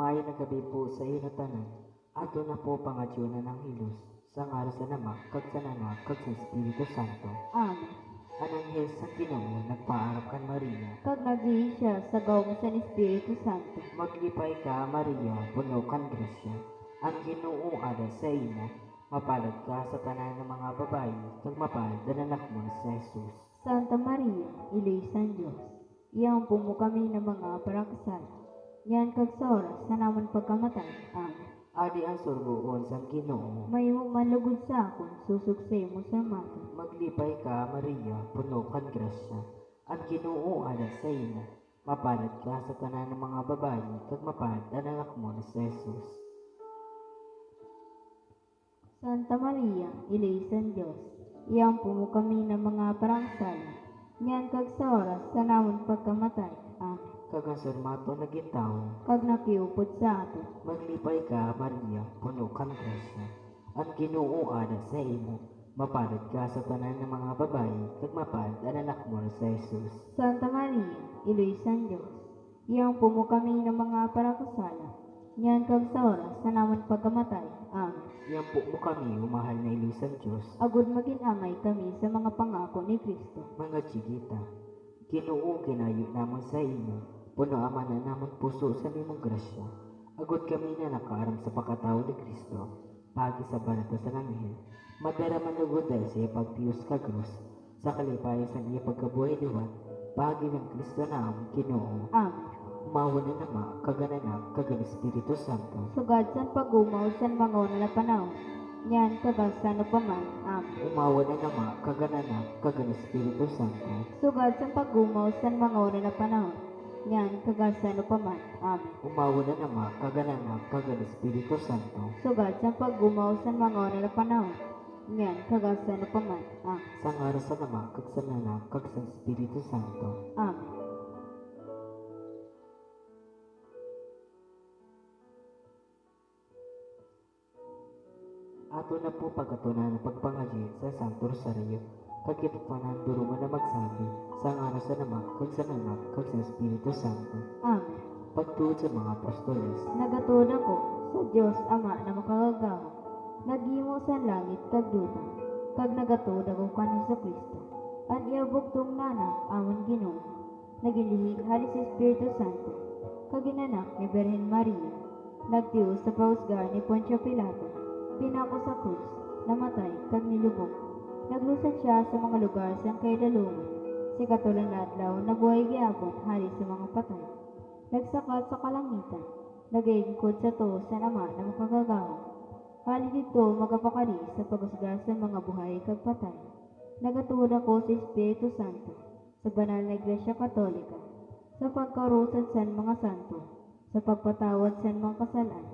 Maayo na gabi po sa iyo na tanan. Ato na po pangadyunan ng hilos. Sa ngalan sa Ama, kag sa Anak, kag sa Espiritu Santo. Amen. Ananghel sa Ginoo, nagpaarap kan Maria. Kag nagdiin siya sa gawong sa Espiritu Santo. Maglipay ka, Maria, puno kan grasya. Ang Ginoo ada sa imo. Mapalad ka sa tanan ng mga babae, kag mapalad ang anak mo na si Jesus. Santa Maria, Ilisan Diyos, iyang pumo kami ng mga parakasal. Yan kag sa oras sa naman pagkamatay. Amen. Adi ang surgoon sa Ginoo. May mo manlugod sa akon, susuksay mo sa mata. Maglipay ka, Maria, puno kan grasya. Ang Ginoo ada sa imo. Mapalad ka sa tanan ng mga babae, kag mapalad ang anak mo na si Jesus. Santa Maria, Ilisan Diyos, iyang pumo kami ng mga parakasal. Yan kag sa oras sa naman pagkamatay. Amen. Kag ang surmato na gintaw. Kag nakiupod sa ato. Maglipay ka, Maria, puno kan grasya. Ang Ginoo ada sa imo. Mapalad ka sa tanan ng mga babae, kag mapalad ang anak mo na si Jesus. Santa Maria, Ilisan Diyos, iyang pumo kami ng mga parakasala. Yan kag sa oras sa naman pagkamatay. Amen. Yan po mo kami, umahal na ilisan Diyos. Agud maginamay kami sa mga pangako ni Kristo. Mga chigita, Ginoo ginayo namon sa imo. Puno ama na namon puso sa imong grasya. Agud kami na nakaaram sa pagkatao ni Kristo. Pagi sa banata sa nanghel. Madara manugod dahil sa iyang pagtiyos ka krus. Sa kalipayan sa iyang pagkabuhay liwan. Pagi ng Kristo na ang Ginoo. Amen. Umawa na nama, kagananak, kagan Espiritu Santo. Sugad san pagumaw san mga una na panahon. Yan kag sa ano paman. Amen. Umawa na nama, kagananak, kagan Espiritu Santo. Sugad san pagumaw san mga una na panahon. Yan kag sa ano paman. Amen. Umawa na nama, kagananak, kagan Espiritu Santo. Sugad san pagumaw san mga una na panahon. Yan kag sa ano paman. Amen. Sa ngalan sa Ama, kag sa Anak, kag sa Espiritu Santo. Amen. Ato na po pagkatunan ng pagpangayin sa Santo Rosario, kag kitatanan durungan na magsabi, sa ngalan sa Ama, kag sa Anak, kag sa Espiritu Santo. Amen. Pagtuod sa mga apostoles, Nagatod ako sa Diyos Ama na makagagawa. Naghimo sa langit kag duta. Kag nagatod ako kan Kristo. Ang iabugtong nanak amon Ginoo. Nagilihig hari sa Espiritu Santo. Kag ginanak ni Birhen Maria. Nagtios sa pausgar ni Poncio Pilato. Pinako sa krus, namatay kag nilubog. Naglusad siya sa mga lugar sa kaidalungan. Si katulang adlaw nabuhay gyapon hari sa mga patay. Nagsakat sa kalangitan. Nagaingkod sa to sa Ama na makagagawa. Hali dito magapakali sa pagusga sa mga buhay kag patay. Nagatuod ako sa Espiritu Santo, sa banal na Iglesia Katolika, sa pagkarusad sa mga santo, sa pagpatawad sa mga kasalan,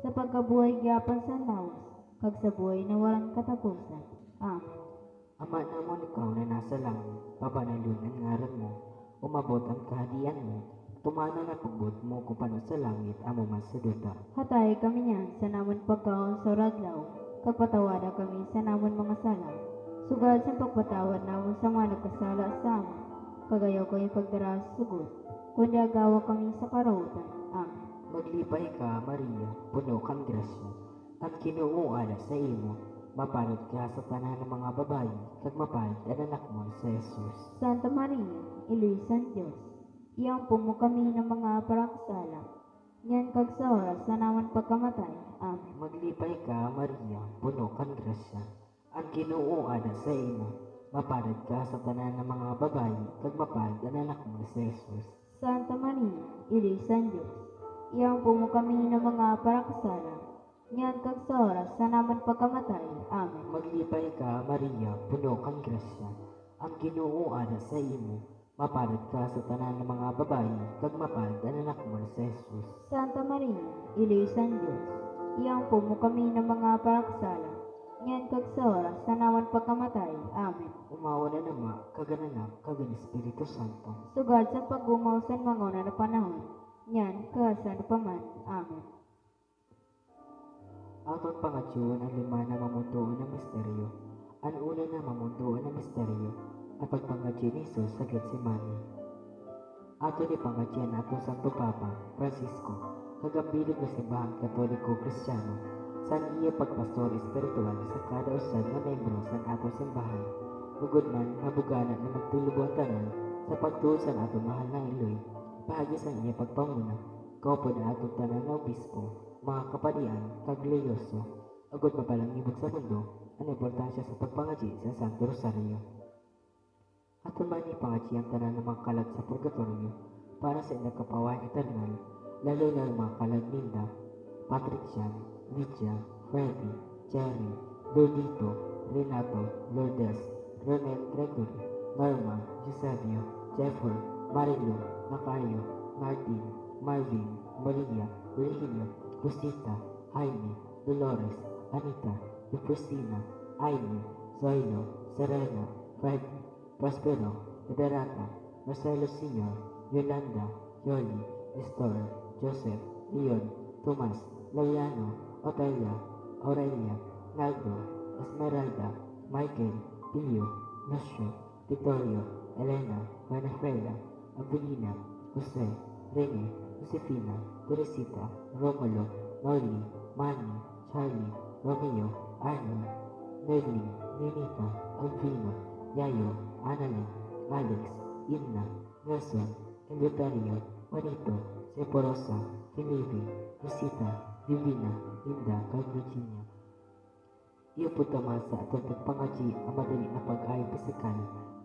sa pagkabuhay gyapon sa lawas, kag sa buhay na walang katapusan. Amen. Ama namon ikaw na nasa langit, pabanalun ang ngaran mo, umabot ang kahadian mo, tumana na pagbot mo kung paano sa langit, amo man sa duta. Hatay kami niyan sa namon pagkaon sa radlaw, kag patawada kami sa namon mga sala. Sugad sa pagpatawad namon sa mga nagkasala sa amin, kagayaw kami pagdara sa sugod, kundi agawa kami sa karawutan. Amen. Maglipay ka, Maria, puno kang grasya, at Ginoo ala sa imo, mapalad ka sa tanan ng mga babae, kag mapalad ang anak mo si Jesus. Santa Maria, Ilisan Diyos, iyang pumo kami ng mga parakasala. Yan kag sa oras sa naman pagkamatay. Amen. Maglipay ka, Maria, puno kang grasya, ang Ginoo ala sa imo, mapalad ka sa tanan ng mga babae, kag mapalad ang anak mo si Jesus. Santa Maria, Ilisan Diyos, iyang pumo kami ng mga parakasala. Yan kag sa oras sa naman pagkamatay. Amen. Maglipay ka, Maria, puno kang grasya, ang Ginoo ala sa imo, mapalad ka sa tanan ng mga babae, kag mapalad ang anak mo si Jesus. Santa Maria, Ilisan Diyos, iyang pumo kami ng mga parakasala. Yan kag sa oras sa naman pagkamatay. Amen. Umawa na nama, kagananak, kagan Espiritu Santo. Sugad sa paggumaw sa mga una na panahon. Yan kag sa ano paman. Amen. Aton pangatyon ang lima na mamundoon ng misteryo. Ang una na mamundoon ng misteryo, ang pagpangatyon ni Jesus sa Getsemani. Ato ni pangatyan ato Santo Papa Francisco, kagabilib nga simbahan Katoliko Kristiyano, san iya pagpastor espiritual sa kada usan nga membro sa atong simbahan. Ugod man habugana na magtulubuan tanan sa pagtuon sa atong mahal na Iloy, bahagi sa iya pagpamuna, kaupo na atong tanan nga obispo, mga kapadian, kag leyoso, agod mapalangibog sa mundo, ang importansya sa pagpangaji sa Santo Rosario. Aton man ipangaji ang tanan ng mga kalag sa purgatorio para sa ilang kapawayan eternal, lalo na ang mga kalag Linda, Patrician, Lydia, Freddy, Jerry, Lordito, Renato, Lourdes, Ronel Gregory, Norma, Eusebio, Jeffrey, Marilu, Macario, Martin, Marvin, Maria, Virgilio, Rosita, Jaime, Dolores, Anita, Eufrosina, Aime, Zoilo, Serena, Freddy, Prospero, Liberata, Marcelo Sr., Yolanda, Yoli, Nestor, Joseph, Leon, Tomas, Laureano, Otelia, Aurelia, Naldo, Esmeralda, Michael, Pio, Lucio, Vittorio, Elena, Venezuela, Avelina, Jose, Rene, Josefina, Teresita, Romulo, Noli, Manny, Charlie, Romeo, Arnold, Neville, Ninita, Alvino, Yayo, Annalyn, Alex, Inna, Nelson, Eleuterio, Juanito, Seporosa, Felipe, Rosita, Divina, Linda, kag Virginia. Iyo po tamas sa atong pagpangaji ang madali na pag-ayo pisikal,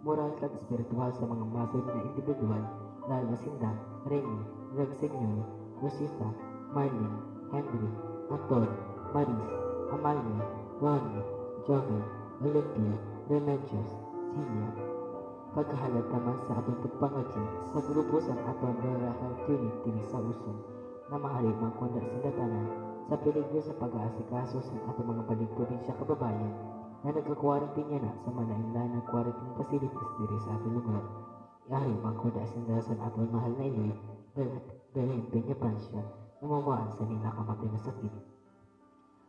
moral kag espiritual sa mga masod na individual, lalo na sinda, Rene, Greg Senyor, Rosita, Marlene, Henry, Anton, Maris, Amalia, Ronnie, Jovel, Olympia, Remedios, Celia. Pagkahalat naman sa atong pagpangaji sa grupo sa atong Rural Health Unit dili sa Uson na mahalin mangkunda sa tanan sa peligro sa pag-aasikaso sa atong mga balik probinsya kababayan na nagka-quarantine na sa malain-lain ng quarantine facilities diri sa atong lugar. Iahay mangkunda sa atong mahal na Iloy Belen Peña-Francia na mawaan sa nila kamatay na sakit.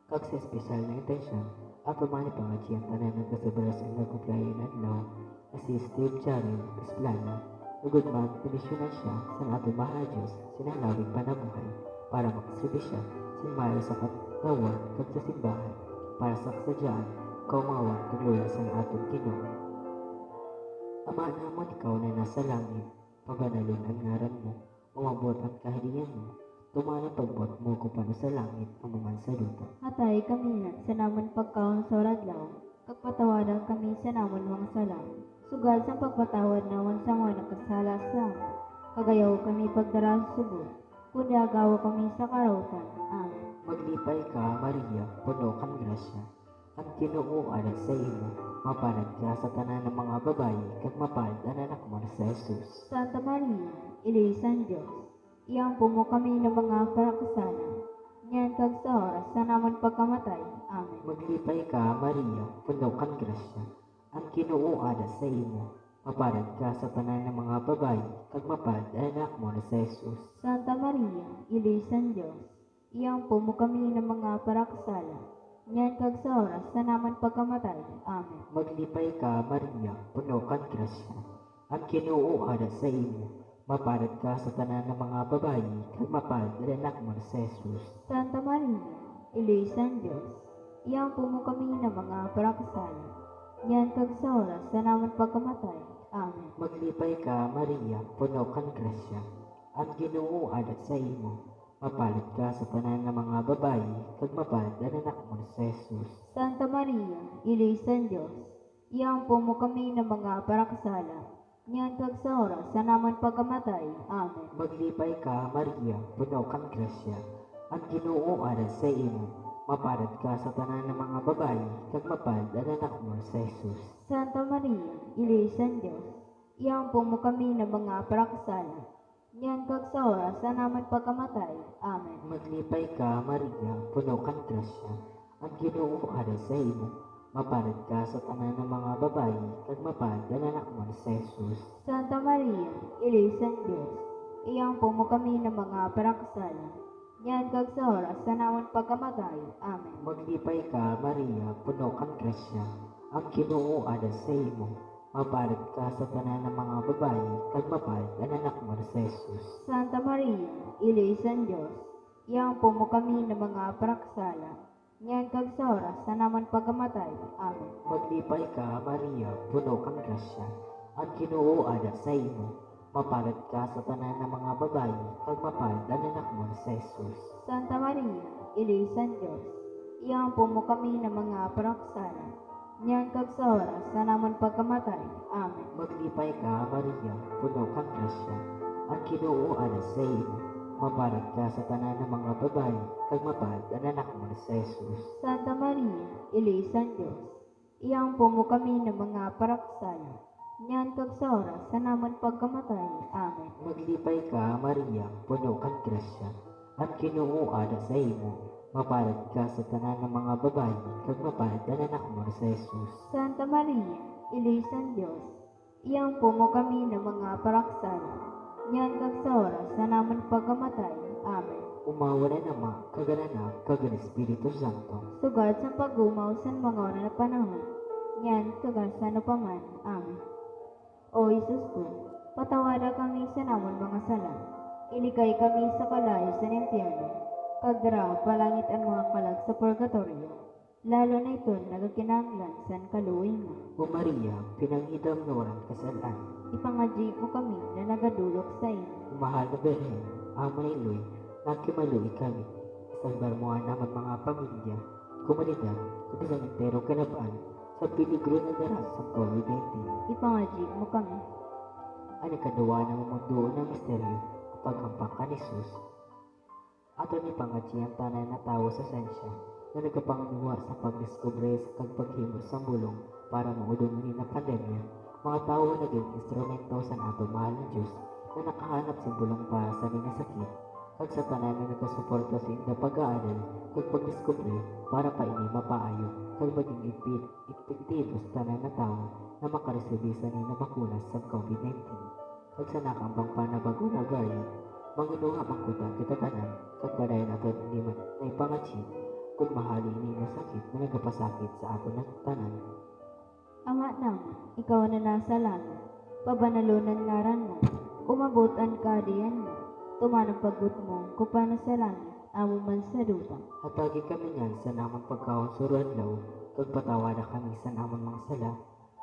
Kag sa espesyal na intensyon, ato man ipangaji ang tanan ng kasabara sa ilang kumplayan adlaw na si Steve Jarrell Esplana. Ugod man, pinisyonan siya sa ato mahal na Diyos sinalawing panabuhay para makaserbi siya sinmayo sa katawad kag sa simbahan para sa kasadyaan kaumawan kag luya sa atong Ginoo. Ama namon ikaw na nasa langit, pabanalon ang ngaran mo, umabot ang kahilingan mo, tumanang pagbot mo kung paano sa langit ang mga sa lupa. Hatay kami na sa naman pagkaon sa radlaw, kag patawadan kami sa namon mga sala. Sugal sa pagpatawad naman sa mga nakasala sa amin. Kagayaw kami pagdara sa subok, kundi agawa kami sa karautan. Amen. Maglipay ka, Maria, puno kang grasya. Ang Ginoo ay sa imo, mapalad ka sa tanan ng mga babayi, kag mapalad ang anak mo na sa Jesus. Santa Maria, Ilisan Diyos, iyang pumo kami ng mga parakasala. Ngayon kag sa oras sa naman pagkamatay. Amen. Maglipay ka, Maria, puno kang grasya. Ang Ginoo ay sa imo, mapalad ka sa tanan ng mga babayi, kag mapalad ang anak mo na sa Jesus. Santa Maria, Ilisan Diyos, iyang pumo kami ng mga parakasala. Ngayon kag sa oras sa naman pagkamatay. Amen. Maglipay ka, Maria, puno kang grasya. Ang Ginoo ay sa imo, mapalad ka sa tanan ng mga babayi, kag mapalad ang anak mo na sa Jesus. Santa Maria, Ilisan Diyos, iyang pumo kami ng mga parakasala. Ngayon kag sa oras sa naman pagkamatay. Amen. Maglipay ka, Maria, puno kang grasya. Ang Ginoo ay sa imo, mapalad ka sa tanan ng mga babayi, kag mapalad ang anak mo na sa Jesus. Santa Maria, Ilisan Diyos, iyang pumo kami ng mga parakasala. Ngayon kag sa oras sa naman pagkamatay. Amen. Maglipay ka, Maria, puno kang grasya. Ang Ginoo ay sa imo, mapalad ka sa tanan ng mga babayi, kag mapalad ang anak mo na sa Jesus. Santa Maria, Ilisan Diyos, iyang pumo kami ng mga parakasala. Ngayon kag sa oras sa naman pagkamatay. Amen. Maglipay ka, Maria, puno kang grasya. Ang Ginoo ay sa imo, mapalad ka sa tanan ng mga babayi, kag mapalad ang anak mo na sa Jesus. Santa Maria, Ilisan Diyos, iyang pumo kami ng mga parakasala. Ngayon kag sa oras sa naman pagkamatay. Amen. Maglipay ka, Maria, puno kang grasya. Ang Ginoo ay sa imo, mapalad ka sa tanan ng mga babayi, kag mapalad ang anak mo na sa Jesus. Santa Maria, Ilisan Diyos, Iyang pumo kami ng mga praksala, ngayon kag sa oras sa naman pagkamatay. Amen. Maglipay ka, Maria, puno kang grasya. Ang Ginoo ada sa imo. Mapalad ka sa tanan ng mga babayi, kag mapalad ang anak mo sa Jesus. Santa Maria, Ilisan Diyos, iyang pumo kami ng mga praksala, ngayon kag sa oras sa naman pagkamatay. Amen. Maglipay ka, Maria, puno kang grasya. Ang Ginoo ada sa imo. Mapalad ka sa tanan ng mga babayi, kag mapalad ang anak mo sa Jesus. Santa Maria, Ilisan Diyos, iyang pumo kami ng mga praksala, ngayon kag sa oras sa naman pagkamatay. Amen. Maglipay ka, Maria, puno kang grasya. Ang Ginoo ada sa imo. Mapalad ka sa tanan ng mga babayi, kag mapalad ang anak mo sa Jesus. Santa Maria, Ilisan Diyos, iyang pumo kami ng mga praksala, ngayon kag sa oras sa naman pagkamatay. Amen. Umawa na nama, kagananak, kagan Espiritu Santo. Sugad sa pag-umaw sa mga oras na panahon, ngayon kag sa ano paman. Amen. O Isus ko, patawada kami sa namon mga sala, ilikay kami sa kalayo sa impyerno, kagdara palangit ang mga kalag sa purgatorio, lalo na ito nagakinanglan sa kaluoy mo. O Maria, pinanghidam na walang kasalan. Ipangadji mo kami na nagadulok sa iyo. Umahal na Berhen, Ama Iloy, nagkimaluwi kami. Isagbar mo nga naman mga pamilya, komunidad, kundi sa entero kanabaan, sa piligro na daras sa COVID-19. Ipangadji mo kami. Ang ikadawa ng mundo ng misteryo, ang paghampak ka ni Jesus. Ato ni pangadji ang tanan na tao sa sensya, na nagkapanganuwa sa pagdiskubre sa kagpaghimo sa bulong para maudungin na pandemya. Mga tao na naging instrumento sa ato mahal ng Diyos na nakahanap sa bulong para sa mga sakit, kag sa tanan na nagasuporta sa inda pag-aaral kag pagdiskubre para pa ini mapaayo kag maging epektibo sa tanan na tao na makaresubi sa nina bakuna sa COVID-19. Kag sa nakambang panabago na variant, manginuha mangkuta kita tanan kag padayon ato ni man na ipangatsi kung mahali ini na sakit na nagapasakit sa ato na tanan. Ama naman, ikaw na nasa langit, pabanalunan ngaran mo, umabutan ka diyan mo, tumanang paggut mo, kupano sa langit, amo man sa duta. Hatagi kami niyan sa namang pagkaon suruan law, kag patawad kami sa namang mga sala,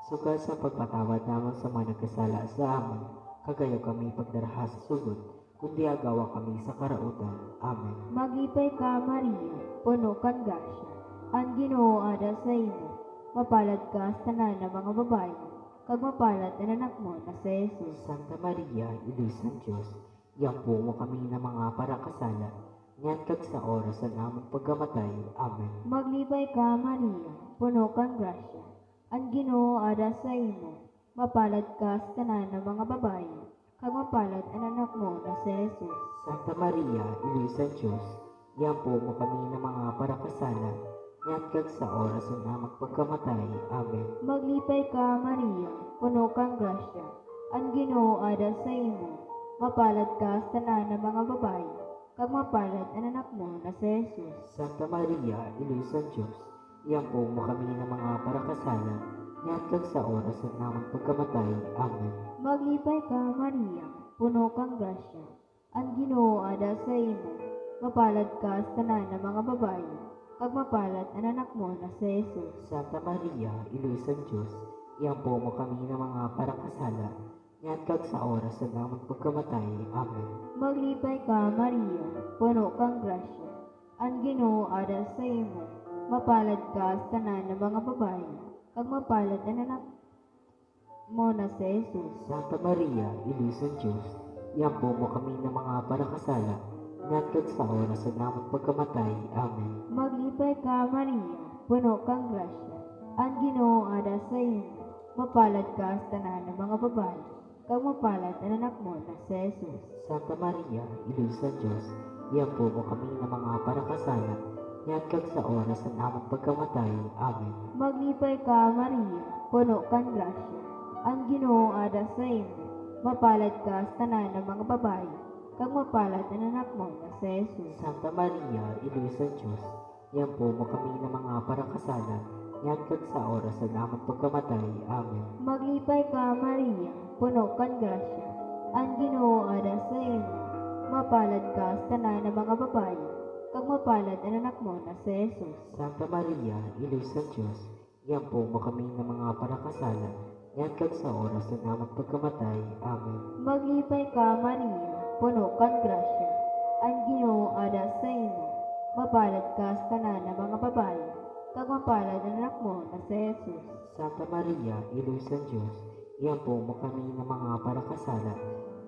sugal sa pagpatawad namang sa mga nagkasala sa amon, kagayo kami pagdaraha sa sugod, kundi agawa kami sa karautan. Amen. Maglipay ka, Maria, puno kang grasya, ang Ginoo ada sa imo, mapalad ka sa tanan ng mga babae, kag mapalad ang anak mo na si Jesus. Santa Maria, Ilusan Diyos, iyampo mo kami ng mga parakasala, ngayon kag sa oras sa namang pagkamatay. Amen. Maglipay ka, Maria, puno kang grasya, ang Ginoo ada sa imo, mapalad ka sa tanan ng mga babae, kag mapalad ang anak mo na si Jesus. Santa Maria, Ilusan Diyos, iyampo mo kami ng mga parakasala, ngayon kag sa oras sa namang pagkamatay. Amen. Maglipay ka, Maria, puno kang grasya, ang Ginoo ada sa imo, mapalad ka sa tanan ng mga babae, kag mapalad ang anak mo na si Jesus. Santa Maria, Ilusan Diyos, iyampo mo kami ng mga parakasala, ngayon kag sa oras sa namang pagkamatay. Amen. Maglipay ka, Maria, puno kang grasya, ang Ginoo ada sa imo, mapalad ka sa tanan ng mga babae, kag mapalad ang anak mo na si Jesus. Santa Maria, Ilusan Diyos, iyampo mo kami ng mga parakasala, ngayon kag sa oras sa namang pagkamatay. Amen. Maglipay ka, Maria, puno kang grasya, ang Ginoo ada sa imo, mapalad ka sa tanan ng mga babae, kag mapalad ang anak mo na si Jesus. Santa Maria, Ilusan Diyos, iyampo mo kami ng mga parakasala, ngayon kag sa oras sa namang pagkamatay. Amen. Maglipay ka, Maria, puno kang grasya, ang Ginoo ada sa imo, mapalad ka sa tanan ng mga babae, kag mapalad ang anak mo na si Jesus. Santa Maria, Ilusan Diyos, iyampo mo kami ng mga parakasala, ngayon kag sa oras sa namang pagkamatay. Amen. Maglipay ka, Maria, puno kang grasya, ang Ginoo ada sa imo, mapalad ka sa tanan ng mga babae, kag mapalad ang anak mo na si Jesus. Santa Maria, Ilusan Diyos, iyampo mo kami ng mga parakasala, ngayon kag sa oras sa namang pagkamatay. Amen. Maglipay ka, Maria, puno kang grasya, ang Ginoo ada sa imo, mapalad ka sa tanan ng mga babae, kag mapalad ang anak mo na si Jesus. Santa Maria, Ilo sa Diyos, iampo mo kami ng mga parakasala, yan kag sa oras ng amang pagkamatay. Amen. Maglipay ka, Maria, puno kang grasya. Ang Ginoo ada sa imo. Mapalad ka sa tanan ng mga babae, kag mapalad ang anak mo na si Jesus. Santa Maria, Ilo sa Diyos, iampo mo kami ng mga parakasala,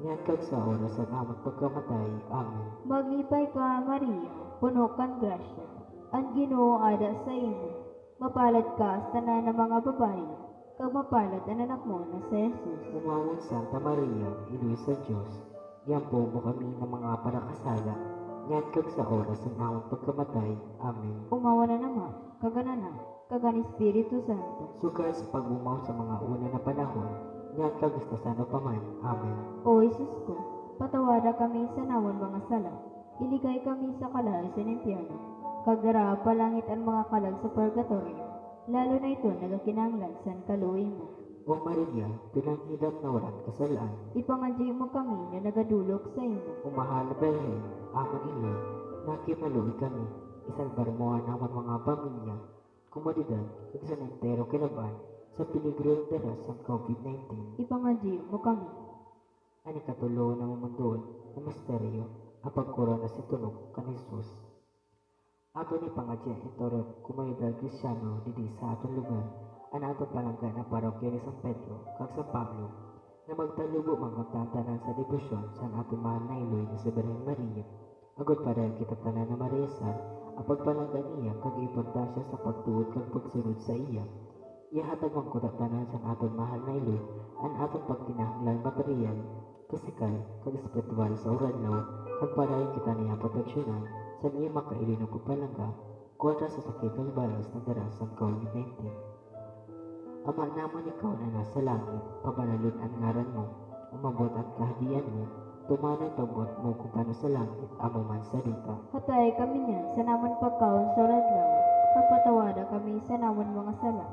yan kag sa oras ng amang pagkamatay. Amen. Maglipay ka, Maria, puno kang grasya. Ang Ginoo ada sa imo. Mapalad ka sa tanan ng mga babae, kag mapalad ang anak mo na si Jesus. Umawon Santa Maria, Ilo sa Diyos, iampo mo kami ng mga parakasala, yan kag sa oras ng amang pagkamatay. Amen. Umawa na naman, kagananan, kagan Espiritu Santo. Sugal sa pag-umaw sa mga una na panahon, yan kag gustasan pa man. Amen. O Jesus ko, patawada kami sa nawon mga sala. Iligay kami sa kalay sa impyerno. Kagdara palangit ang mga kalag sa purgatorio. Lalo na ito nagakinanglan sa kaluoy mo. O Maria, pinanghidap na walang kasalaan, Ipangadya mo kami na nagadulok sa imo. o mahal na Berhen, amang ilo, nakimaluwi kami, isalbar mo ang amang mga pamilya, komodidad, kag sa entero kilaban, sa peligro ng daras ng COVID-19. Ipangadya mo kami. Ani katulo na mamundoon na misteryo, ang pagkorona si tunog kan Jesus. Ato ni pangadya itorot kumayudal Kristyano didi sa aton lugar, ang aton palangga na parokya ni San Pedro kag San Pablo, na magtalubo mangkontantanan sa debosyon sa aton mahal na iloy na si Birhen Maria. Agod para kita tanan na Maria San, ang pagpalangga niya kag importansya sa pagtuod kag pagsunod sa iya. Ihatag ang kutatanan sa aton mahal na iloy, ang aton pagkinahanglan material, pisikal, kag espiritual sa uradlaw, kag parayon kita niya proteksyonan, sa niya makaili ng pagpalangga, kontra sa sakit ng balas na daras ng COVID-19. Ama naman ikaw na nasa langit, pabanalun ang ngaran mo, umabot ang kahadian mo, tumanay pabot mo kung paano sa langit, amo man sa lupa. Hatay kami niyan sa naman pagkaon sa radlaw. Pagpatawada kami sa naman mga sala.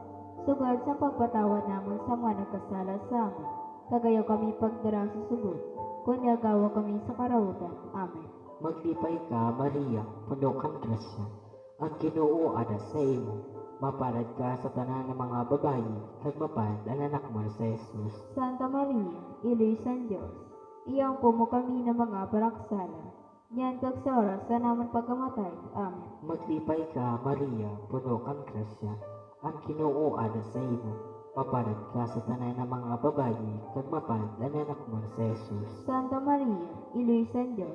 Sugad sa pagpatawad naman sa mga nagkasala sa amin. Kagayaw kami pagdara sa sugod. Kunyagawa kami sa karautan. Amen. Maglipay ka, Maria, puno kang grasya. Ang Ginoo ada sa imo. Mapalad ka sa tanan ng mga babae, kag mapalad ang anak mo sa Jesus. Santa Maria, Iloy San Diyos, iyang pumo kami ng mga paraksala. Yan kag sa oras sa naman pagkamatay. Amen. Maglipay ka, Maria, puno kang grasya. Ang Ginoo ada sa imo. Mapalad ka sa tanan ng mga babae, kag mapalad ang anak mo sa Jesus. Santa Maria, Iloy San Diyos,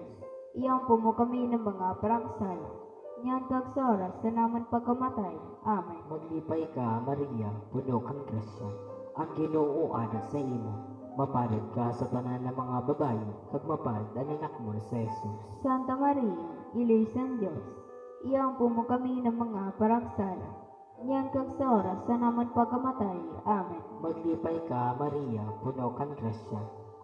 iyang pumo kami ng mga paraksala. Yan kag sa oras sa naman pagkamatay. Amen. Maglipay ka, Maria, puno kang grasya. Ang Ginoo ada sa imo. Mapalad ka sa tanan ng mga babae, kag mapalad ang anak mo sa Jesus. Santa Maria, Iloy San Diyos, iyang pumo kami ng mga paraksala. Yan kag sa oras sa naman pagkamatay. Amen. Maglipay ka, Maria, puno kang grasya.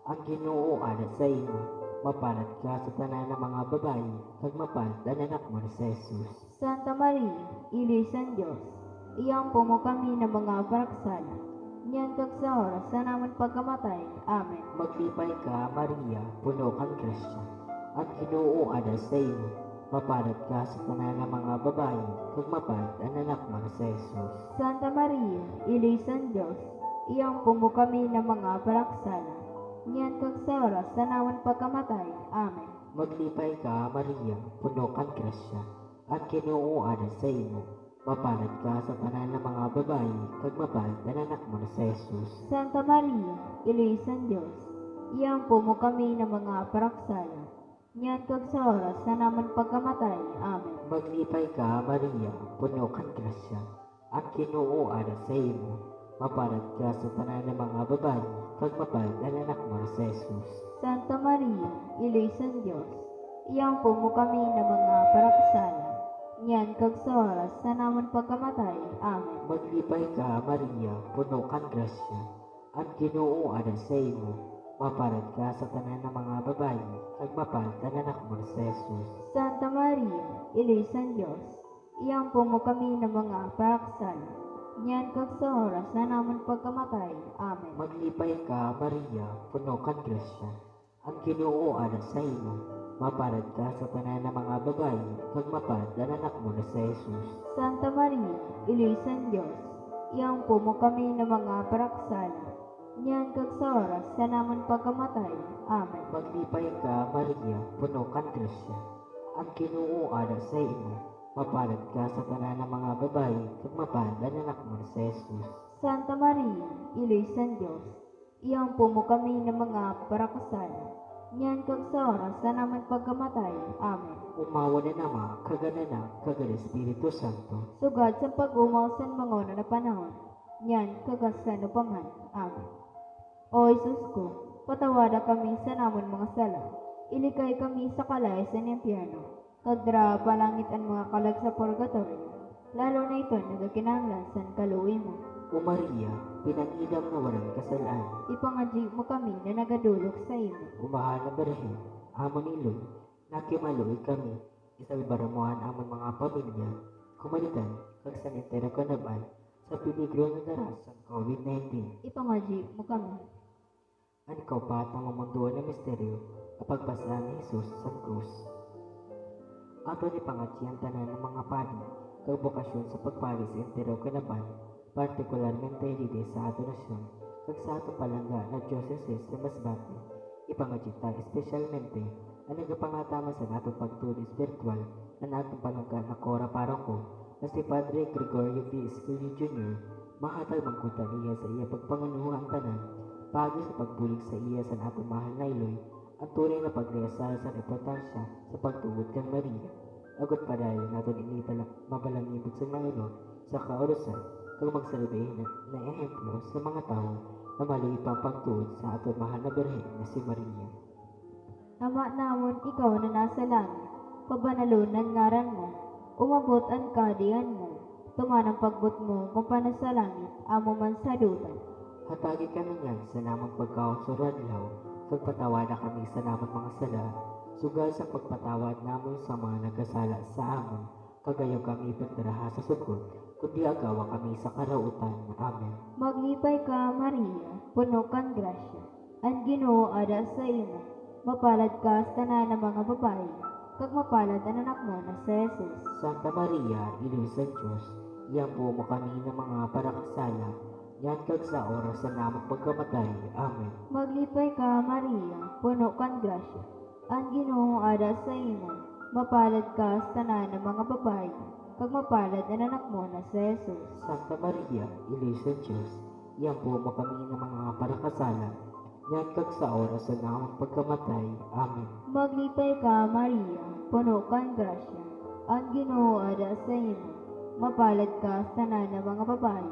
Ang Ginoo ada sa imo. Mapalad ka sa tanan ng mga babae, kag mapalad ang anak mo sa Jesus. Santa Maria, Iloy San Diyos, iyang pumo kami ng mga paraksala. Yan kag sa oras sa naman pagkamatay. Amen. Maglipay ka, Maria, puno kang grasya. Ang Ginoo ada sa imo. Mapalad ka sa tanan ng mga babae, kag mapalad ang anak mo sa Jesus. Santa Maria, Iloy San Diyos, iyang pumo kami ng mga paraksala. Yan kag sa oras sa naman pagkamatay. Amen. Maglipay ka, Maria, puno kang grasya. Ang Ginoo ada sa imo. Mapalad ka sa tanan ng mga babae, kag mapalad ang anak mo sa Jesus. Santa Maria, Iloy San Diyos, iyang pumo kami ng mga paraksala. Yan kag sa oras sa naman pagkamatay. Amen. Maglipay ka, Maria, puno kang grasya. Ang Ginoo ada sa imo. Mapalad ka sa tanan ng mga babae, kag mapalad ang anak mo sa Jesus. Santa Maria, Iloy San Diyos, iyang pumo kami ng mga paraksala. Yan kag sa oras sa naman pagkamatay. Amen. Maglipay ka, Maria, puno kang grasya. Ang Ginoo ada sa imo. Mapalad ka sa tanan ng mga babae, kag mapalad ang anak mo sa Jesus. Santa Maria, Iloy San Diyos, iyang pumo kami ng mga paraksala. Yan kag sa oras na naman pagkamatay. Amen. Maglipay ka, Maria, puno kang grasya. Ang Ginoo ada sa imo. Maparad ka sa tanan ng mga babayi, kag mapalad ang anak mo na sa Jesus. Santa Maria, Ilisan Diyos, iampo mo kami ng mga paraksala, niyan kag sa oras sa naman pagkamatay. Amen. Maglipay ka, Maria, puno kang grasya. Ang Ginoo ada sa imo. Mapalad ka sa tanan ng mga babayi, kag mapalad ang anak mo na sa Jesus. Santa Maria, Ilisan Diyos, iampo mo kami ng mga parakasala, niyan kag sa oras sa naman pagkamatay. Amen. Umawa na nama, kagananak, kagal Espiritu Santo. Sugad sa pag-umaw sa mga na panahon, niyan kagasan upaman. Amen. O Isus ko, patawada kami sa namon mga sala, ilikay kami sa kalay sa impyerno, kagdra palangit ang mga kalag sa purgatorio, lalo na ito nagakinanglan sa kaluwi mo. O Maria, pinag-idam na walang kasalaan. Ipangadji mo kami na nagadulog sa imo. Umahal na Birhen, amon iloy, nakimaluoy kami, isalbaramuhan amon mga pamilya, kumalitan, kag sa nitera kanaban, sa peligro na daras sa COVID-19. Ipangadji mo kami. Ang ikaw pa at ang mamunduan ng misteryo, kapagpasaan ni Jesus sa krus. Ato ni pangatsiyan tanan ng mga pari, kag bokasyon sa pagpari sa entero kanaban, partikularmente dide sa ato nasyon, kag sa ato palangga na Diocese sa Masbate, ipangatsita espesyalmente ang nagapangatama sa natong pagtulis virtual na natong palangga na Cora Paroko na si Padre Gregorio V. Esquilio Jr. Mahatag mangkutan niya sa iya pagpanganuhan tanan, pagi sa pagbulig sa iya sa natong mahal na iloy, ang tunay na pagriyasal sa importansya sa pagtugot kang Maria. Agot pa dahil natin initala mabalangibot sa mga sa kaurusan kung magsalibay na ehemplo sa mga tao na mali pang pagtuod sa aton mahal na Birhen na si Maria. Ama namon ikaw na nasa langit, pabanalunan ngaran mo, umabot ang kadian mo, tumanang pagbut mo kung paano sa langit, amo man sa duta. Hatagi kami niyan sa namang pagkaon sa radlaw, pagpatawada kami sa namang mga sala, sugal sa pagpatawad namon sa mga nagkasala sa amon, kagayaw kami pagdaraha sa sugod, kundi agawa kami sa karautan. Amen. Maglipay ka, Maria, puno kang grasya, ang Ginoo ada sa imo, mapalad ka sa tanan ng mga babae, kag mapalad ang anak mo na si Jesus. Santa Maria, Ilo sa Diyos, iampo mo kami ng mga parakasala, yan kag sa oras sa namang pagkamatay. Amen. Maglipay ka, Maria, puno kang grasya, ang Ginoo ada sa imo, mapalad ka sa tanan ng mga babae, kag mapalad ang anak mo na si Jesus. Santa Maria, Ilo sa Diyos, iampo mo kami ng mga parakasala, yan kag sa oras sa namang pagkamatay. Amen. Maglipay ka, Maria, puno kang grasya, ang Ginoo ada sa imo, mapalad ka sa tanan ng mga babae,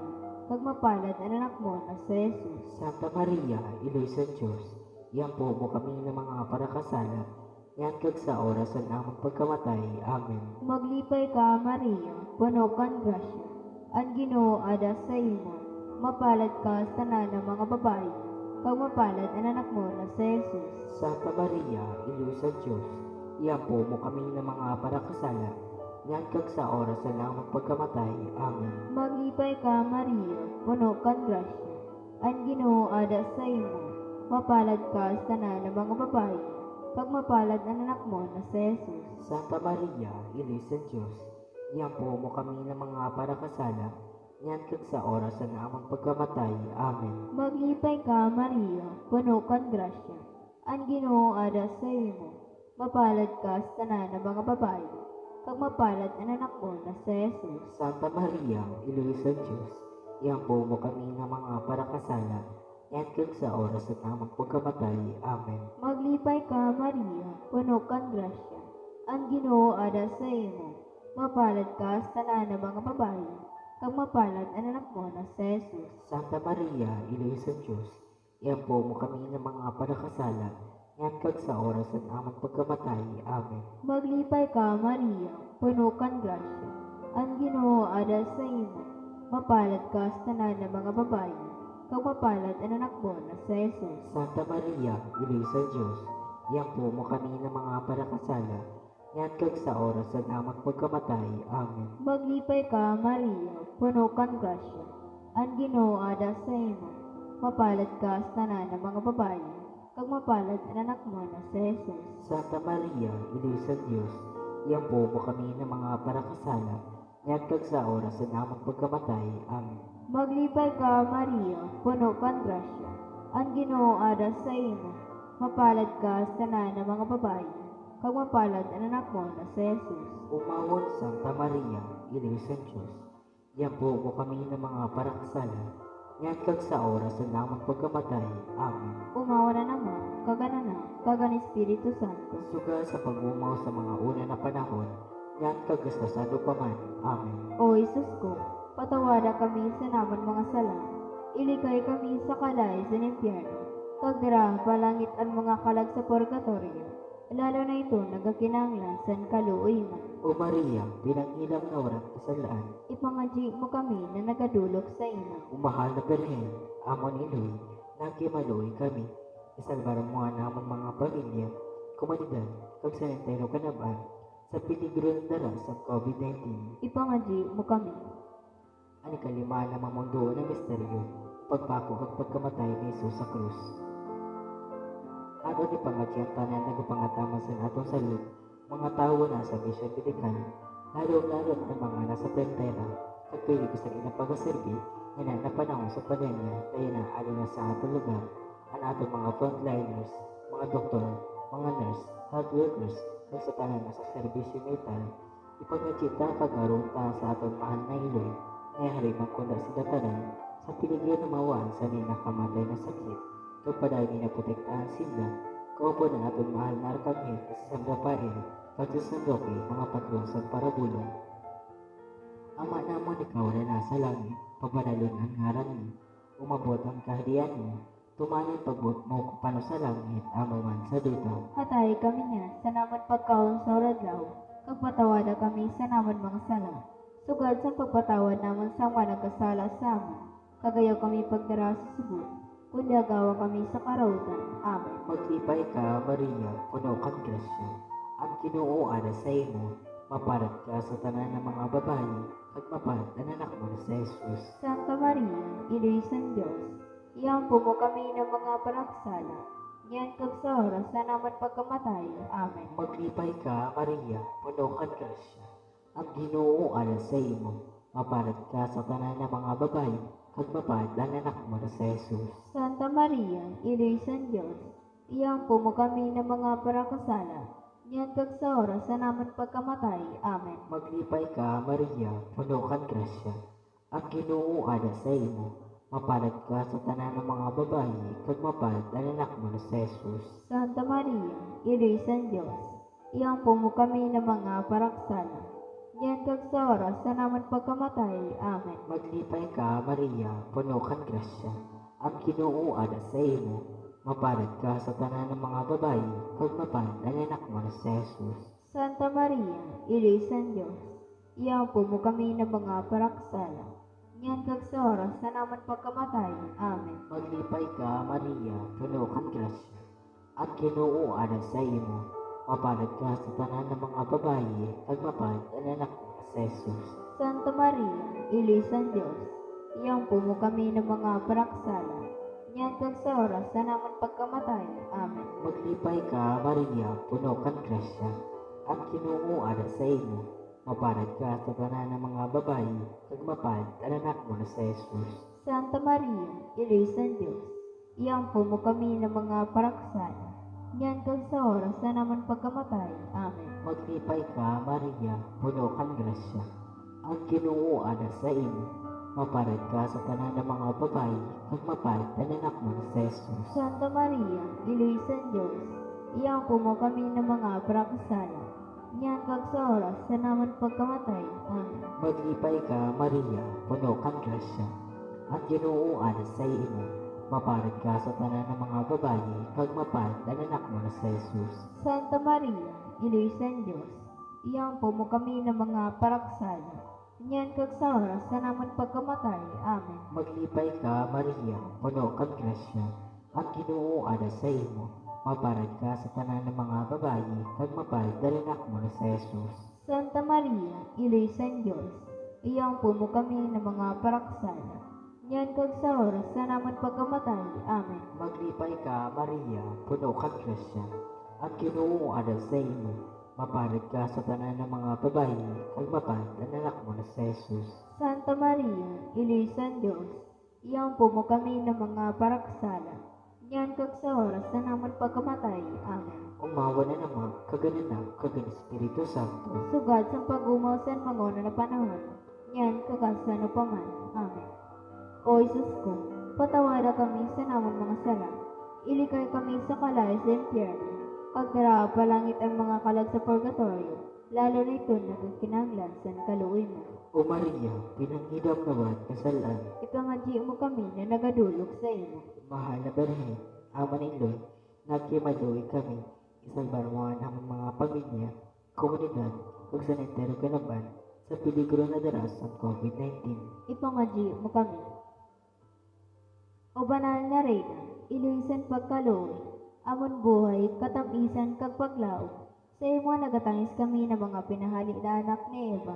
kag mapalad ang anak mo na si Jesus. Santa Maria, Ilo sa Diyos, iampo mo kami ng mga parakasala, yan kag sa oras sa namang pagkamatay. Amen. Maglipay ka, Maria, puno kang grasya, ang Ginoo ada sa imo, mapalad ka sa tanan ng mga babae, kag mapalad ang anak mo na si Jesus. Santa Maria, Ilo sa Diyos, iampo mo kami ng mga parakasala, yan kag sa oras sa namang pagkamatay. Amen. Maglipay ka, Maria, puno kang grasya, ang Ginoo ada sa imo, mapalad ka sa tanan ng mga babae, kag mapalad ang anak mo na si Jesus. Santa Maria, Ilo sa Diyos, iampo mo kami ng mga parakasala, yan kag sa oras sa namang pagkamatay. Amen. Maglipay ka, Maria, puno kang grasya, ang Ginoo ada sa imo, mapalad ka sa tanan ng mga babae, kag mapalad ang anak mo na si Jesus. Santa Maria, Ilo sa Diyos, iampo mo kami ng mga parakasala, yan kag sa oras sa namang pagkamatay. Amen. Maglipay ka, Maria, puno kang grasya, ang Ginoo ada sa imo, mapalad ka sa tanan ng mga babae, kag mapalad ang anak mo na si Jesus. Santa Maria, Ilo sa Diyos, iampo mo kami ng mga parakasala, yan kag sa oras sa namang pagkamatay. Amen. Maglipay ka, Maria, puno kang grasya, ang Ginoo ada sa imo, mapalad ka sa tanan ng mga babae, kag mapalad ang anak mo na si Jesus. Santa Maria, Ilo sa Diyos, iampo mo kami ng mga parakasala, yan kag sa oras sa namang pagkamatay. Amen. Maglipay ka, Maria, puno kang grasya, ang Ginoo ada sa imo, mapalad ka sa tanan ng mga babae, kag mapalad ang anak mo na si Jesus. Santa Maria, Ina sa Diyos, iyampo mo kami ng mga parakasala, ngayon kag sa oras sa namang pagkamatay. Amen. Maglipay ka, Maria, puno kang grasya. Ang Ginoo ada sa imo. Mapalad ka sa tanan ng mga babae, kag mapalad ang anak mo na si Jesus. Umawon Santa Maria, Ina sa Diyos, iyampo mo kami ng mga parakasala, ngayon kag sa oras sa namang pagkamatay. Amen. Umawa na naman, kagana kagan Espiritu Santo. Suga sa pag-umaw sa mga una na panahon, ngayon kag sa paman. Amen. O Isus ko, patawada kami sa naman mga sala. Ilikay kami sa kalay sa impyerno. Kagdara palangit ang mga kalag sa purgatorio. Lalo na ito nagakinanglan sa kaluoy mo. O Maria, bilang ilang na walang kasalaan, Ipangadji mo kami na nagadulog sa imo. umahal na Birhen, amon iloy, nakimaluoy kami. Isalbaran mo nga namang mga pamilya, komunidad, kag sa entero kanaban, sa peligro ng dara sa COVID-19. Ipangadji mo kami. Ang kalima na mamundo ng misteryo, pagpako kag pagkamatay ni Jesus sa krus. Ano ni pangadji ang tanan nagapangataman sa atong salud, mga tao na sa mission medikal, lalo-lalo ang mga nasa frontera, at pwede ko sa inapagaserbi, na napanahon sa pandemya, kaya na alin na sa atong lugar, ang atong mga frontliners, mga doktor, mga nurse, health workers, at sa tanan na sa serbisyo medical, ipagkachita kagarunta sa atong mahal na iloy, ngayari magkunda sa dataran, sa piligro na mawaan sa ninakamatay na sakit, kapag na protektahan sila, kaupo na atong mahal na arkanghel sa San Rafael, pati sa Roque, mga patron sa parabulong. Ama namon ikaw na nasa langit, pabanalon ang ngaran mo, umabot ang kaharian mo, tumanin pabot mo kupano sa langit, amaman sa duta. Hatay kami niya sa naman pagkaon sa oradlaw. Kagpatawada kami sa naman mga sala. Sugad sa pagpatawad naman sa mga nagkasala sa amin. Kagayaw kami pagdara sa subot. Kundi agawa kami sa karautan. Amen. Maglipay ka, Maria, puno kang grasya. Ang Ginoo ada sa imo, maparat ka sa tanan ng mga babae, at maparat ang anak mo na si Jesus. Santa Maria, Ina ng Diyos, iyampo mo kami ng mga panagsala. Yan kag sa oras na naman pagkamatay. Amen. Maglipay ka, Maria, puno kang grasya. Ang Ginoo ada sa imo, maparat ka sa tanan ng mga babae, at maparat ang anak mo na si Jesus. Santa Maria, Ina ng Diyos, iyampo mo kami ng mga parakasala. Yan kag sa oras na naman pagkamatay. Amen. Maglipay ka, Maria, puno kang grasya. Ang Ginoo ada sa imo, maparat ka sa tanan ng mga babae, kag maparat ang anak mo na si Jesus. Santa Maria, Ina ng Diyos, iyampo mo kami ng mga paraksala. Yan kag sa oras na naman pagkamatay. Amen. Maglipay ka, Maria, puno kang grasya. Ang Ginoo ada sa imo, maparat ka sa tanan ng mga babae, kag maparat ang anak mo na si Jesus. Santa Maria, Ina ng Diyos, iyampo mo kami ng mga paraksala. Yan kag sa oras na naman pagkamatay. Amen. Maglipay ka, Maria, puno kang grasya. Ang Ginoo ada sa imo, maparat ka sa tanan ng mga babae, kag maparat ang anak mo na si Jesus. Santa Maria, Ina ng Diyos, iyampo mo kami ng mga paraksala. Yan kag sa oras na naman pagkamatay. Amen. Maglipay ka, Maria, puno kang grasya. Ang Ginoo ada sa imo, maparat ka sa tanan ng mga babae, kag maparat ang anak mo na si Jesus. Santa Maria, Ina ng Diyos, iyampo mo kami ng mga paraksala. Yan kag sa oras na naman pagkamatay. Amen. Maglipay ka, Maria, puno kang grasya. Ang Ginoo ada sa imo, maparat ka sa tanan ng mga babae, kag maparat ang anak mo na si Jesus. Santa Maria, Ina ng Diyos, iyampo mo kami ng mga paraksala. Yan kag sa oras na naman pagkamatay. Amen. Maglipay ka, Maria, puno kang grasya. Ang Ginoo ada sa imo, maparat ka sa tanan ng mga babae, kag maparat ang anak mo na si Jesus. Santa Maria, Ina ng Diyos, iyampo mo kami ng mga paraksala. Yan kag sa oras na naman pagkamatay. Amen. Maglipay ka, Maria, puno kang grasya. Ang Ginoo ada sa imo, maparat ka sa tanan ng mga babae, kag maparat ang anak mo na si Jesus. Santa Maria, Ina ng Diyos, iyampo mo kami ng mga paraksala. Nyan kag sa oras sa namon pagkamatay. Amen. Maglipay ka, Maria, puno kang grasya. Ang Ginoo adal sa imo. Maparid ka sa tanan ng mga babayi, kag mapad ang anak mo na si Jesus. Santa Maria, Ilisan Diyos, iyampo mo kami ng mga paraksala. Nyan kag sa oras sa namon pagkamatay. Amen. Umawa na naman, kaganan kagan Espiritu Santo. Sugad sa pagumaw sa mga na panahon. Nyan kagasano pa man. Amen. O Isus ko, patawada kami sa namon mga sala. Ilikay kami sa kalay sa impyerno. Pagdara palangit ang mga kalag sa purgatorio, lalo na ito nagkinanglan sa kaluoy mo. O Maria, pinanghidap naman kasalan, Ipangadji mo kami na nagadulog sa imo. mahal na Berhen, aman inloy, nagkimadoy kami, isang barmuan ang mga pamilya, komunidad, ug sa entero kalaban, sa peligro na daras ng COVID-19. Ipangadji mo kami. O banal na Reyna, iluisan pagkaluoy, amon buhay, katamisan kag paglaom. Sa imo nagatangis kami na mga pinahali na anak ni Eva.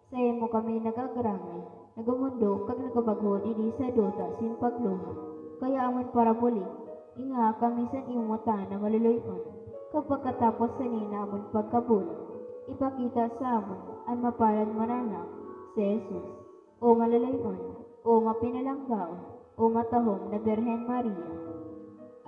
Sa imo kami nagagrangay, nagamundo kag nagabagho didi sa duta sin pagluha. Kaya amon para buli, inga kami sa imo na maluluyon. Kag pagkatapos sa nina amon pagkabulang, ipakita sa amon ang mapalad mananak, si Jesus. O maluluyon, o mapinalanggaon, o matahom na Birhen Maria.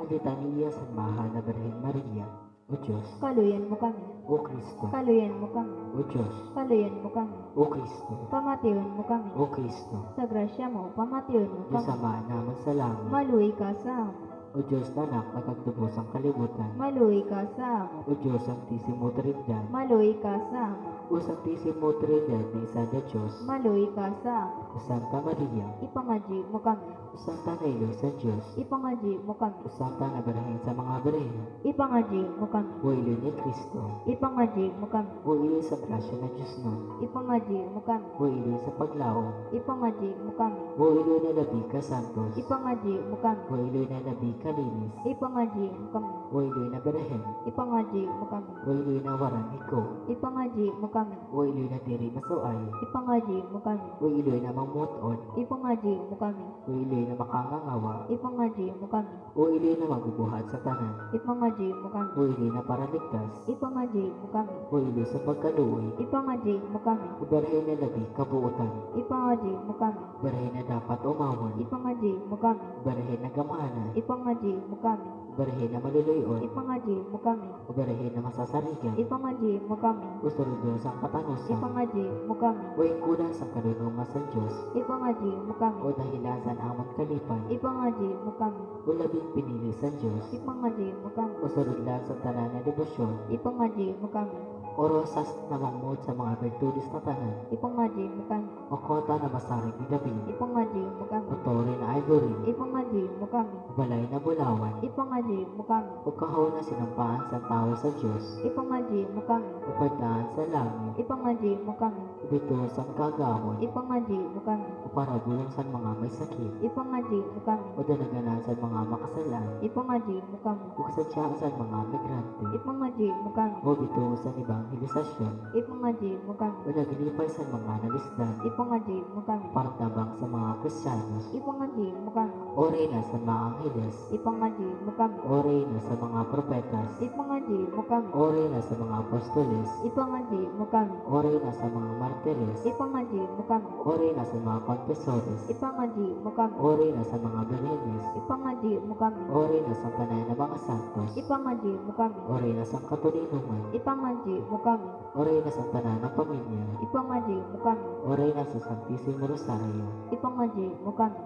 Aditaniya sa mahal na Berhen Maria, O Diyos, Kaluyan mo kami. O Kristo, Kaluyan mo kami. O Diyos, Kaluyan mo kami. O Kristo, Pamatiyon mo kami. O Kristo, Sa grasya mo, pamatiyon mo Diyos kami. Ama naman sa langit, Maluwi ka sa amo. O Diyos na anak na kagtubos ang kalibutan, Maluwi ka sa amo. O Diyos Santisimo Trinidad, Maluwi ka sa amo. O Santisimo Trinidad na isa na Diyos, Maluwi ka sa amo. O Santa Maria, Ipangadji mo kami. O Santa Nailos sa Diyos, Ipangadji mo kami. O Santa na Berhen sa mga Berhen, Ipangadji mo kami. O ilo ni Kristo, Ipangadji mo kami. O ilo sa grasya na Diyos nun, Ipangadji mo kami. O ilo sa paglaom, Ipangadji mo kami. O ilo na labi ka santos, Ipangadji mo kami. O ilo na labi ka linis, Ipangadji mo kami. O ilo na Berhen, Ipangadji mo kami. O ilo na waran iko, Ipangadji mo kami. O ilo na diri masuay, Ipangadji mo kami. O ilo na mamuton, Ipangadji mo kami. O ilo na makangangawa, Ipangadji mo kami. O ilo na magubuhat sa tanan, Ipangadji mo kami. O ilo na paraligtas, Ipangadji mo kami. O ilo sa pagkaluoy, Ipangadji mo kami. O Berhen na labi kabuutan, Ipangadji mo kami. Berhen na dapat umawan, Ipangadji mo kami. Berhen na gamana, Ipangadji mo kami. Berhen na maluluyon, Ipangadji mo kami. O Berhen na masasarigan, Ipangadji mo kami. O saludos ang katanusan, Ipangadji mo kami. O ingkunan sa kanunungan sa Diyos, Ipangadji mo kami. O dahilasan amon kalipay, Ipangadji mo kami. O labing pinili sa Diyos, Ipangadji mo kami. O sarudlan sa tanan na debosyon, Ipangadji mo kami. O rosas na mamut sa mga virtudes na tanan, Ipangadji mo kami. O kota na masarig ni David, Ipangadji mo kami. O tore na ivory, Ipangadji mo kami. O balay na bulawan, Ipangadji mo kami. O kahon na sinampaan sa tao sa Diyos, Ipangadji mo kami. O pagdaan sa langit, Ipangadji mo kami. O bitos ang kagawon, Ipangadji mo kami. O parabulong sa mga may sakit, Ipangadji mo kami. O danaganan sa mga makasalan, Ipangadji mo kami. O kasadyaan sa mga migrante, Ipangadji mo kami. O bitos sa ebanghelisasyon, Ipangadji mo kami. O naglipay sa mga nalisdan, Ipangadji mo kami. partabang sa mga Kristiyanos, Ipangadji mo kami. O reyna sa mga angheles, Ipangadji mo kami. O reyna sa mga propetas, Ipangadji mo kami. O reyna sa mga apostoles, Ipangadji mo kami. O reyna sa mga martires, Ipangadji mo kami. O reyna sa mga konfesores, Ipangadji mo kami. O reyna sa mga birhenes, Ipangadji mo kami. O reyna sa tanan ng mga santos, Ipangadji mo kami. O reyna sa katulinungan, Ipangadji mo kami. O reyna sa tanan ng pamilya, Ipangadji mo kami. O reyna sa Santisimo Rosario, Ipangadji mo kami.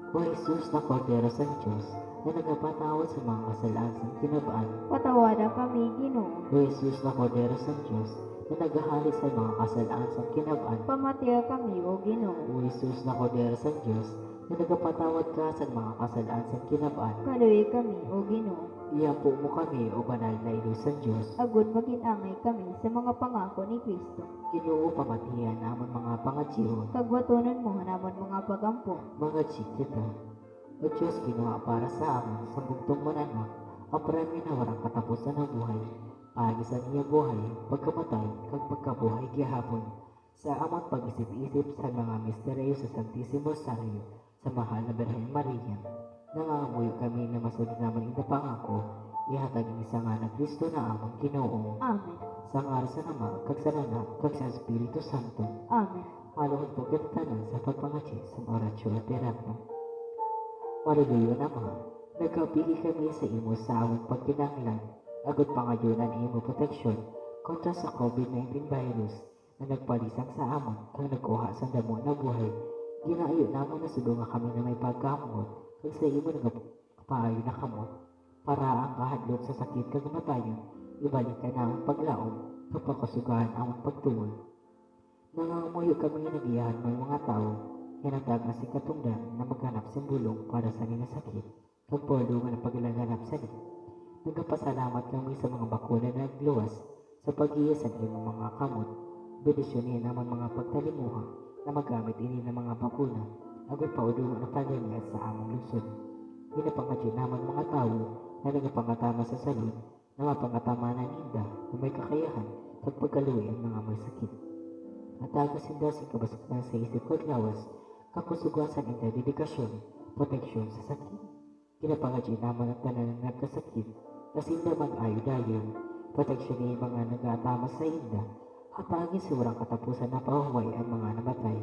O Jesus na Kordero sa Diyos, na nagpatawad sa mga kasalanan sa kinabaan, Patawada kami, Ginoo. O Jesus na Kordero sa Diyos, na naghahali sa mga kasalanan sa kinabaan, Pamatiya kami, O Ginoo. O Jesus na Kordero sa Diyos, na nagpatawad ka sa mga kasalanan sa kinabaan, Kaluy kami, O Ginoo. iyampo mo kami, O banal na ilo sa Diyos, Agud maginangay kami sa mga pangako ni Kristo. Ginoo pamatihan namon mga pangadsihon, Kagwatunon mo namon mga pagampo. mga kita. O Diyos, ginawa para sa amin sa bugtong mananak, ang premyo na warang katapusan ng buhay, pagisan niya buhay, pagkamatay, kag pagkabuhay gihapon, sa amang pag-isip-isip sa mga misteryo sa Santisimo Rosario, sa mahal na Birhen Maria. Nangangamuyo kami na masunod naman ina pangako, ihatag ni sa nga na Kristo na among Ginoo. Amen. Sa ngalan sa Ama, kag sa Anak, kag sa Espiritu Santo. Amen. Maluhod po tanan sa pagpangachi sa orasyon at terapya. Maruduyo Ama, nagkapili kami sa imo sa among pagkinahanglan, agot pangayunan imo proteksyon kontra sa COVID-19 virus na nagpalisang sa amon kang nagkuha sa damo na buhay. Ginaayo namon na sudo nga kami na may pagkamot kag sa imo nagpaayo na kamot para ang kahadlok sa sakit kag matayon ibalik ka na ang paglaom kapag kasugahan among pagtuon. Nangangamuyo kami nagiyahan ng mga tao hinatag nga si katungdan na maghanap sa bulong para sa ninasakit kag pordungan ang paglaganap sa ni. Nagapasalamat kami sa mga bakuna na nagluwas sa pag-iya sa imong mga kamot. Bendisyonin naman mga pagtalimuha na magamit ini ng mga bakuna agot paudungan ang pandemya sa among lungsod. Ginapangadyo naman mga tao na nagapangatama sa salud na mapangatama na ninda na may kakayahan kag pagkaluwi ang mga may sakit. At agasinda si kabasaktan sa isip kag lawas, kakusugasan inda dedikasyon, proteksyon sa sakit. Ginapangadyo naman ang tanan na nagkasakit, kasi inda mag-ayo dayon, proteksyon ni mga nag-aatama sa inda, hatagi sa urang katapusan na pahuway ang mga namatay,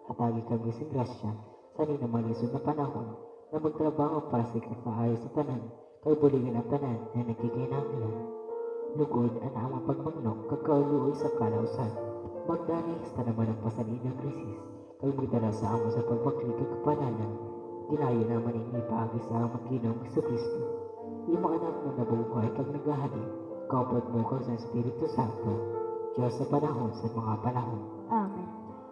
hatagi kami sa grasya, sa ninamalisod na panahon, na magtrabaho para sa kakaayo sa tanan, kay buligin ang tanan na nagkikinanglan. Lugod ang amang pagmagnok kagkauluoy sa kalausan. Magdanis na naman ang pasalin ng krisis, kay magdala sa amo sa pagbaklig kag kapanalan. Ginayo naman ini paagi sa amang Ginoong Kristo. Imo anak na nabubuhay kag nagahali, kaupod mo kag sa Espiritu Santo, Diyos sa panahon sa mga panahon. Amen.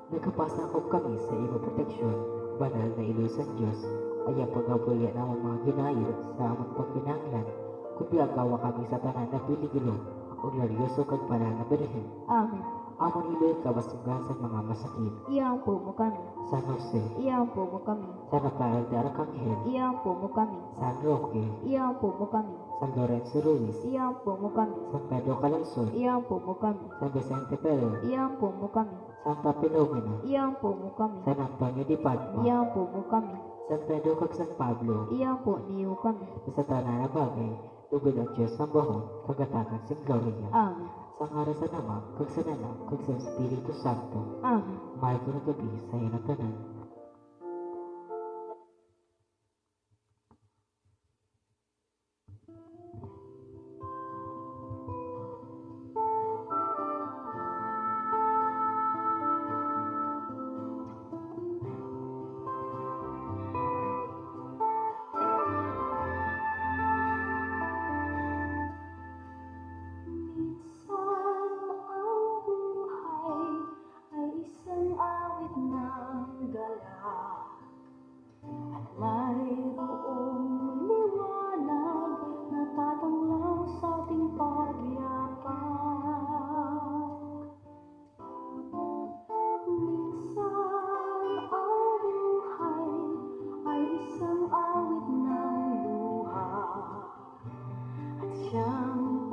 Nagkapasakop kami sa imo proteksyon, banal na ilusan Diyos, ayaw pagkabuya ng mga ginayo sa among pagkinahanglan, kundi agawa kami sa tanan na piligro, o glorioso kag banal na Birhen. Amen. Amon iloy kabasugan sa mga masakit, Iampo mo kami. San Jose, Iampo mo kami. San Rafael de Arcangel, Iampo mo kami. San Roque, Iampo mo kami. San Lorenzo Ruiz, Iampo mo kami. San Pedro Calansol, Iampo mo kami. San Vicente Ferrer, Iampo mo kami. Santa Filomena, Iampo mo kami. San Antonio de Padua, Iampo mo kami. San Pedro kag San Pablo, Iampo niyo kami. sa tanan na bagay, tugod ang Diyos ang bahon, kagatagan sa gloria. Amen. Sa ngara sa Ama, kag sa Anak, kag sa Espiritu Santo, Amen. mahal ko na gabi sa iyong tanan. Minsan ang buhay ay isang awit ng galak at mayroong liwanag na tatanglaw sa ating pagyapak. Minsan ang buhay ay isang awit ng luha at siyang